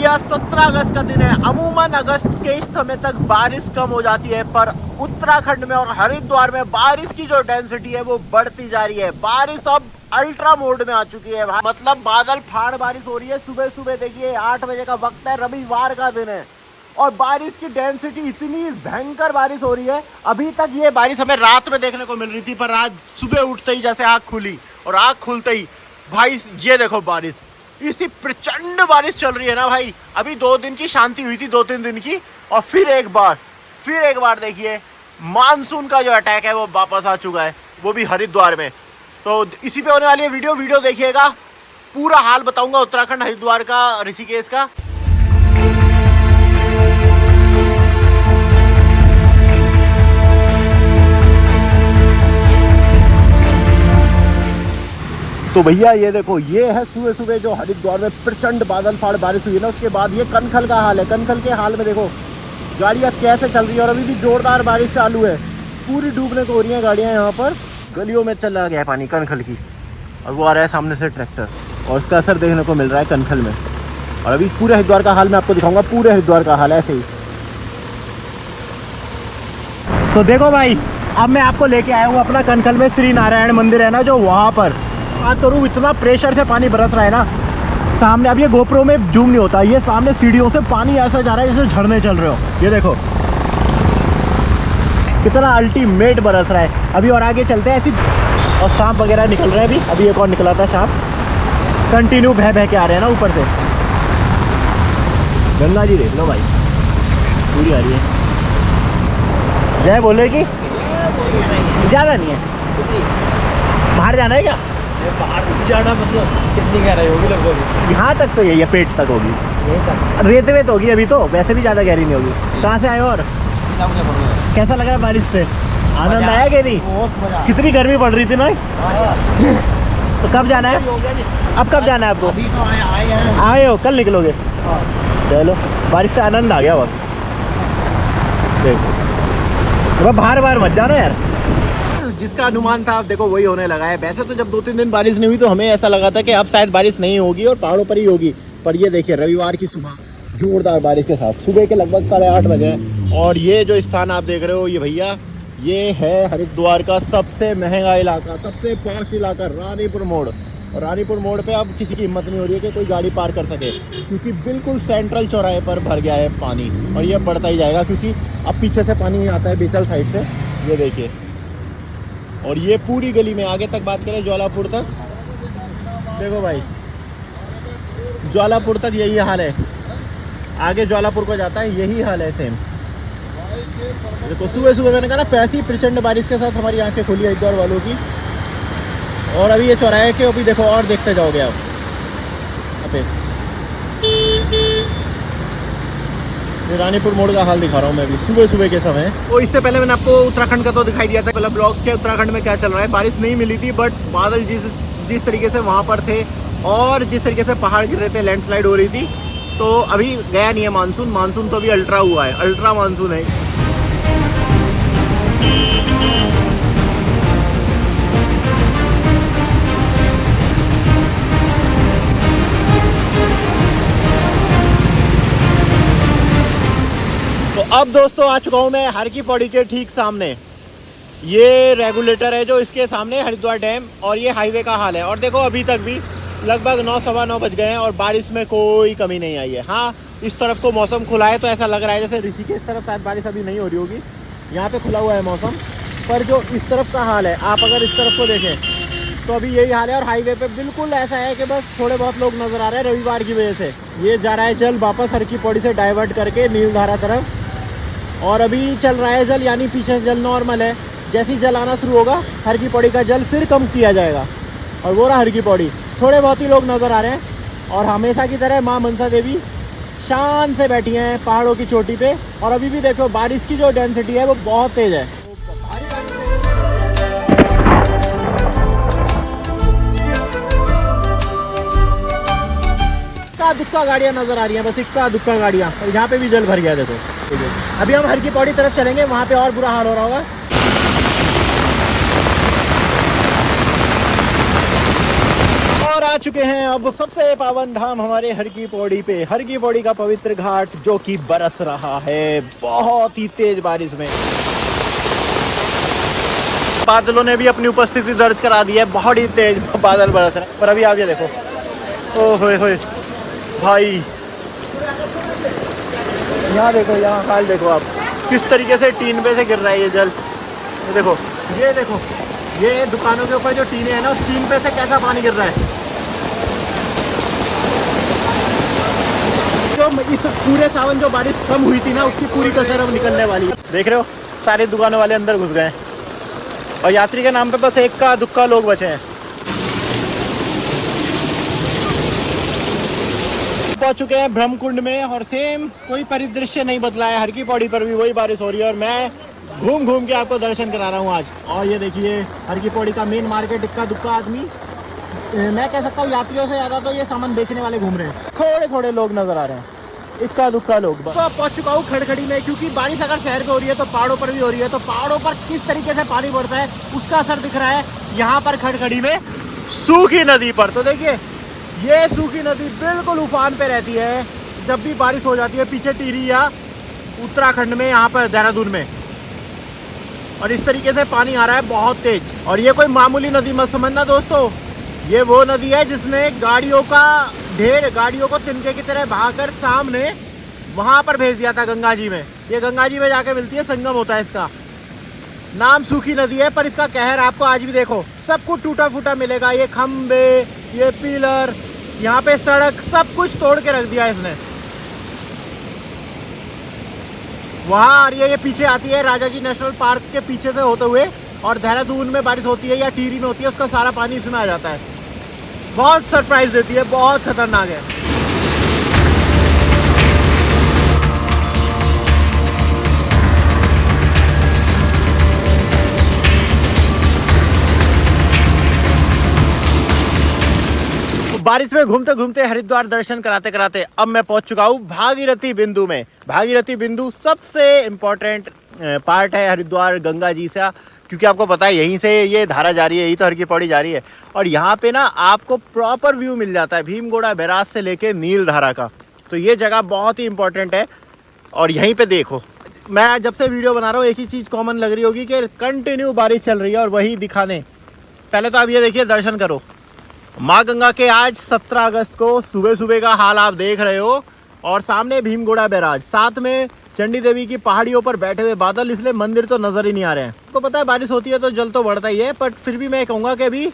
भैया 17 अगस्त का दिन है। अमूमन अगस्त के इस समय तक बारिश कम हो जाती है, पर उत्तराखंड में और हरिद्वार में बारिश की जो डेंसिटी है वो बढ़ती जा रही है। बारिश अब अल्ट्रा मोड में आ चुकी है, मतलब बादल फाड़ बारिश हो रही है। सुबह सुबह देखिए 8 बजे का वक्त है, रविवार का दिन है और बारिश की डेंसिटी इतनी भयंकर बारिश हो रही है। अभी तक ये बारिश हमें रात में देखने को मिल रही थी, पर आज सुबह उठते ही जैसे आँख खुली और आँख खुलते ही भाई ये देखो बारिश, इसी प्रचंड बारिश चल रही है ना भाई। अभी 2 दिन की शांति हुई थी, 2-3 दिन की, और फिर एक बार देखिए मानसून का जो अटैक है वो वापस आ चुका है, वो भी हरिद्वार में। तो इसी पे होने वाली है वीडियो देखिएगा, पूरा हाल बताऊंगा उत्तराखंड, हरिद्वार का, ऋषिकेश का। तो भैया ये देखो, ये है सुबह सुबह जो हरिद्वार में प्रचंड बादल फाड़ बारिश हुई है ना, उसके बाद ये कनखल का हाल है। कनखल के हाल में देखो गाड़ियाँ कैसे चल रही है और अभी भी जोरदार बारिश चालू है, पूरी डूबने को हो रही हैं गाड़ियाँ। यहाँ पर गलियों में चला गया है पानी कनखल की, और वो आ रहा है सामने से ट्रैक्टर, और उसका असर देखने को मिल रहा है कनखल में। और अभी पूरे हरिद्वार का हाल मैं आपको दिखाऊंगा, पूरे हरिद्वार का हाल ऐसे ही। तो देखो भाई, अब मैं आपको लेके आया हूँ अपना कनखल में श्री नारायण मंदिर है ना, जो वहाँ पर बात करूँ, इतना प्रेशर से पानी बरस रहा है ना सामने। अब ये गोप्रो में जूम नहीं होता, ये सामने सीढ़ियों से पानी ऐसा जा रहा है जैसे झरने चल रहे हो। ये देखो कितना अल्टीमेट बरस रहा है। अभी और आगे चलते हैं ऐसी, और सांप वगैरह निकल रहे हैं। अभी एक और निकला था सांप, कंटिन्यू बह के आ रहे हैं ना ऊपर से। गंगा जी देख लो भाई, पूरी आ रही है। जय बोलेगी, ज़्यादा नहीं है। बाहर जाना है क्या? बाहर जाना मतलब कितनी गहराई होगी लगभग? यहाँ तक तो यही है, पेट तक होगी, रेत वेत होगी अभी तो, वैसे भी ज़्यादा गहरी नहीं होगी। कहाँ से आए हो और कैसा लग रहा है बारिश से? आनंद आया कि नहीं? कितनी गर्मी पड़ रही थी ना। तो कब जाना है? अब कब जाना है आपको? अभी तो आए हो, कल निकलोगे? चलो, बारिश से आनंद आ गया बस। देखो बाहर मत जाना यार। जिसका अनुमान था अब देखो वही होने लगा है। वैसे तो जब 2-3 दिन बारिश नहीं हुई तो हमें ऐसा लगा था कि अब शायद बारिश नहीं होगी और पहाड़ों पर ही होगी, पर ये देखिए रविवार की सुबह जोरदार बारिश के साथ, सुबह के लगभग 8:30 बजे हैं। और ये जो स्थान आप देख रहे हो ये भैया, ये है हरिद्वार का सबसे महंगा इलाका, सबसे पॉश इलाका, रानीपुर मोड़। और रानीपुर मोड़ पे अब किसी की हिम्मत नहीं हो रही है कि कोई गाड़ी पार कर सके, क्योंकि बिल्कुल सेंट्रल चौराहे पर भर गया है पानी, और ये बढ़ता ही जाएगा क्योंकि अब पीछे से पानी आता है बेचल साइड से, ये देखिए। और ये पूरी गली में आगे तक बात करें ज्वालापुर तक, देखो भाई ज्वालापुर तक यही हाल है, आगे ज्वालापुर को जाता है यही हाल है सेम। देखो सुबह मैंने कहा ना, ऐसी प्रचंड बारिश के साथ हमारी आंखें खुली हरिद्वार वालों की। और अभी ये चौराहे के अभी देखो और देखते जाओगे आप। अबे ये रानीपुर मोड़ का हाल दिखा रहा हूँ मैं अभी सुबह के समय। तो इससे पहले मैंने आपको उत्तराखंड का तो दिखाई दिया था पहले ब्लॉग के, उत्तराखंड में क्या चल रहा है। बारिश नहीं मिली थी, बट बादल जिस तरीके से वहाँ पर थे और जिस तरीके से पहाड़ गिर रहे थे, लैंडस्लाइड हो रही थी, तो अभी गया नहीं है मानसून तो अभी अल्ट्रा हुआ है, अल्ट्रा मानसून है। तो अब दोस्तों आ चुका हूँ मैं हर की पौड़ी के ठीक सामने। ये रेगुलेटर है जो इसके सामने हरिद्वार डैम, और ये हाईवे का हाल है। और देखो अभी तक भी लगभग 9, सवा 9 बज गए हैं और बारिश में कोई कमी नहीं आई है। हाँ, इस तरफ को मौसम खुला है तो ऐसा लग रहा है जैसे ऋषिकेश तरफ शायद बारिश अभी नहीं हो रही होगी, यहाँ पे खुला हुआ है मौसम। पर जो इस तरफ का हाल है, आप अगर इस तरफ को देखें तो अभी यही हाल है। और हाईवे पे बिल्कुल ऐसा है कि बस थोड़े बहुत लोग नज़र आ रहे हैं रविवार की वजह से। ये जा रहा है जल वापस हर की पौड़ी से डाइवर्ट करके नीलधारा तरफ, और अभी चल रहा है जल, यानी पीछे जल नॉर्मल है। जैसे ही जल आना शुरू होगा हर की पौड़ी का जल फिर कम किया जाएगा, और वो रहा हर की पौड़ी। थोड़े बहुत ही लोग नज़र आ रहे हैं, और हमेशा की तरह माँ मनसा देवी शान से बैठी हैं पहाड़ों की चोटी पे। और अभी भी देखो बारिश की जो डेंसिटी है वो बहुत तेज़ है। इक्का दुक्का गाड़ियाँ नजर आ रही हैं, बस इक्का दुक्का गाड़ियाँ। और यहाँ पे भी जल भर गया देखो। अभी हम हर की पौड़ी तरफ चलेंगे, वहाँ पे और बुरा हाल हो रहा होगा। आ चुके हैं अब सबसे पावन धाम हमारे हर की पौड़ी पे, हर की पौड़ी का पवित्र घाट जो कि बरस रहा है बहुत ही तेज बारिश में। बादलों ने भी अपनी उपस्थिति दर्ज करा दी है, बहुत ही तेज बादल बरस रहे हैं। पर अभी आप ये देखो, ओ होए होए भाई, यहाँ देखो, यहाँ हाल देखो आप, किस तरीके से टीन पे से गिर रहा है ये जल। ये देखो, ये दुकानों के ऊपर जो टीने हैं ना, उस टीन पे से कैसा पानी गिर रहा है। जो इस पूरे सावन जो बारिश कम हुई थी ना, उसकी पूरी कसर अब निकलने वाली है। देख रहे हो, सारे दुकानों वाले अंदर घुस गए और यात्री के नाम पे बस एक का दुक्का लोग बचे हैं। पहुंच चुके हैं ब्रह्मकुंड में और सेम कोई परिदृश्य नहीं बदला है, हर की पौड़ी पर भी वही बारिश हो रही है और मैं घूम घूम के आपको दर्शन करा रहा हूँ आज। और ये देखिए, हर की पौड़ी का मेन मार्केट, इक्का दुक्का आदमी, मैं कह सकता हूँ यात्रियों से ज़्यादा तो ये सामान बेचने वाले घूम रहे हैं। थोड़े थोड़े लोग नजर आ रहे हैं, इक्का दुक्का लोग। तो अब पहुँच चुका हूँ खड़खड़ी में, क्योंकि बारिश अगर शहर पे हो रही है तो पहाड़ों पर भी हो रही है। तो पहाड़ों पर किस तरीके से पानी बढ़ता है उसका असर दिख रहा है यहाँ पर खड़खड़ी में सूखी नदी पर। तो देखिए, ये सूखी नदी बिल्कुल उफान पे रहती है जब भी बारिश हो जाती है, पीछे टिहरी या उत्तराखंड में, यहाँ पर देहरादून में। और इस तरीके से पानी आ रहा है बहुत तेज। और ये कोई मामूली नदी मत समझना दोस्तों, ये वो नदी है जिसने गाड़ियों का ढेर, गाड़ियों को तिनके की तरह बहाकर सामने वहां पर भेज दिया था गंगा जी में। ये गंगा जी में जाके मिलती है, संगम होता है इसका। नाम सूखी नदी है पर इसका कहर आपको आज भी देखो, सब कुछ टूटा फूटा मिलेगा। ये खंबे, ये पिलर, यहाँ पे सड़क, सब कुछ तोड़ के रख दिया इसने। वहाँ आ रही है, ये पीछे आती है राजा जी नेशनल पार्क के पीछे से होते हुए, और देहरादून में बारिश होती है या टिहरी में होती है, उसका सारा पानी इसमें आ जाता है। बहुत सरप्राइज देती है, बहुत खतरनाक है। बारिश में घूमते घूमते, हरिद्वार दर्शन कराते कराते अब मैं पहुंच चुका हूँ भागीरथी बिंदु में। भागीरथी बिंदु सबसे इम्पोर्टेंट पार्ट है हरिद्वार गंगा जी से, क्योंकि आपको पता है यहीं से ये धारा जा रही है, यही तो हर की पौड़ी जा रही है। और यहाँ पे ना आपको प्रॉपर व्यू मिल जाता है भीमगोड़ा बैराज से लेके नील धारा का। तो ये जगह बहुत ही इंपॉर्टेंट है। और यहीं पे देखो, मैं जब से वीडियो बना रहा हूँ एक ही चीज़ कॉमन लग रही होगी कि कंटिन्यू बारिश चल रही है और वही दिखाने। पहले तो आप ये देखिए, दर्शन करो माँ गंगा के। आज 17 अगस्त को सुबह सुबह का हाल आप देख रहे हो, और सामने भीमगोड़ा बैराज, साथ में चंडी देवी की पहाड़ियों पर बैठे हुए बादल, इसलिए मंदिर तो नज़र ही नहीं आ रहे हैं। आपको पता है बारिश होती है तो जल तो बढ़ता ही है, पर फिर भी मैं कहूँगा कि अभी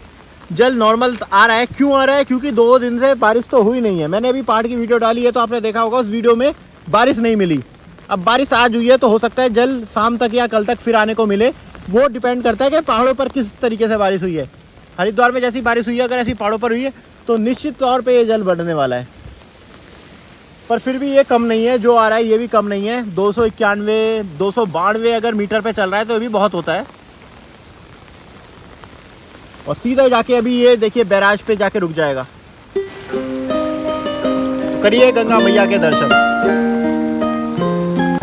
जल नॉर्मल आ रहा है। क्यों आ रहा है? क्योंकि 2 दिन से बारिश तो हुई नहीं है। मैंने अभी पहाड़ की वीडियो डाली है तो आपने देखा होगा, उस वीडियो में बारिश नहीं मिली। अब बारिश आज हुई है तो हो सकता है जल शाम तक या कल तक फिर आने को मिले। वो डिपेंड करता है कि पहाड़ों पर किस तरीके से बारिश हुई है। हरिद्वार में जैसी बारिश हुई है, अगर ऐसी पहाड़ों पर हुई है तो निश्चित तौर पे ये जल बढ़ने वाला है। पर फिर भी ये कम नहीं है, जो आ रहा है ये भी कम नहीं है। 291, 292 अगर मीटर पे चल रहा है तो ये भी बहुत होता है। और सीधा जाके अभी ये देखिए बैराज पे जाके रुक जाएगा। करिए गंगा मैया के दर्शन।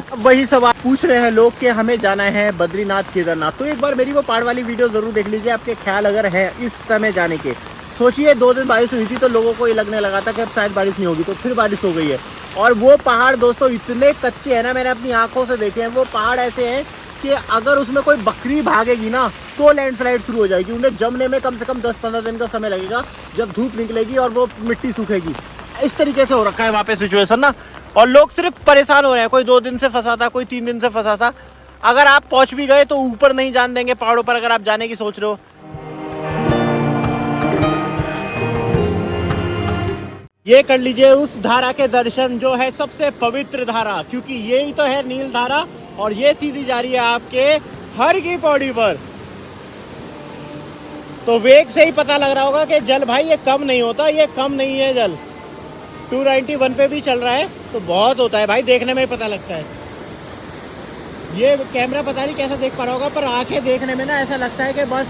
अब वही सवाल पूछ रहे हैं लोग कि हमें जाना है बद्रीनाथ केदारनाथ, तो एक बार मेरी वो पहाड़ वाली वीडियो जरूर देख लीजिए। आपके ख्याल अगर है इस समय जाने के। सोचिए 2 दिन बारिश हुई थी तो लोगों को ये लगने लगा था कि अब शायद बारिश नहीं होगी, तो फिर बारिश हो गई है। और वो पहाड़ दोस्तों इतने कच्चे हैं ना, मैंने अपनी आंखों से देखे हैं। वो पहाड़ ऐसे हैं कि अगर उसमें कोई बकरी भागेगी ना तो लैंडस्लाइड शुरू हो जाएगी। उन्हें जमने में कम से कम 10-15 दिन का समय लगेगा, जब धूप निकलेगी और वो मिट्टी सूखेगी। इस तरीके से हो रखा है वहाँ पे सिचुएशन ना। और लोग सिर्फ परेशान हो रहे हैं, कोई 2 दिन से फंसा था, कोई 3 दिन से फंसा था। अगर आप पहुँच भी गए तो ऊपर नहीं जान देंगे पहाड़ों पर, अगर आप जाने की सोच रहे हो। ये कर लीजिए उस धारा के दर्शन जो है सबसे पवित्र धारा, क्योंकि यही तो है नील धारा, और ये सीधी जा रही है आपके हर की पौड़ी पर। तो वेग से ही पता लग रहा होगा कि जल भाई ये कम नहीं होता, ये कम नहीं है जल। 291 पे भी चल रहा है तो बहुत होता है भाई, देखने में ही पता लगता है। ये कैमरा पता नहीं कैसा देख पा रहा होगा, पर आंखें देखने में ना ऐसा लगता है कि बस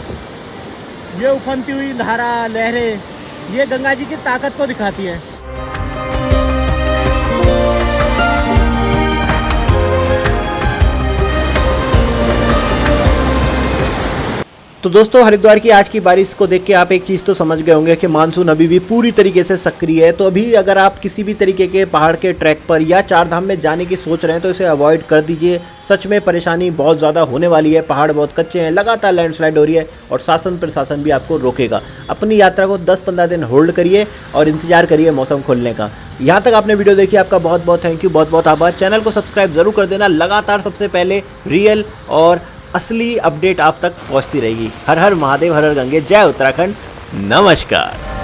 ये उफनती हुई धारा, लहरें, ये गंगा जी की ताकत को दिखाती है। तो तो दोस्तों हरिद्वार की आज की बारिश को देख के आप एक चीज़ तो समझ गए होंगे कि मानसून अभी भी पूरी तरीके से सक्रिय है। तो अभी अगर आप किसी भी तरीके के पहाड़ के ट्रैक पर या चार धाम में जाने की सोच रहे हैं तो इसे अवॉइड कर दीजिए। सच में परेशानी बहुत ज़्यादा होने वाली है, पहाड़ बहुत कच्चे हैं, लगातार लैंडस्लाइड हो रही है और शासन प्रशासन भी आपको रोकेगा। अपनी यात्रा को 10-15 दिन होल्ड करिए और इंतजार करिए मौसम खुलने का। यहाँ तक आपने वीडियो देखी, आपका बहुत बहुत थैंक यू, बहुत बहुत आभार। चैनल को सब्सक्राइब जरूर कर देना, लगातार सबसे पहले रियल और असली अपडेट आप तक पहुंचती रहेगी। हर हर महादेव, हर हर गंगे, जय उत्तराखंड, नमस्कार।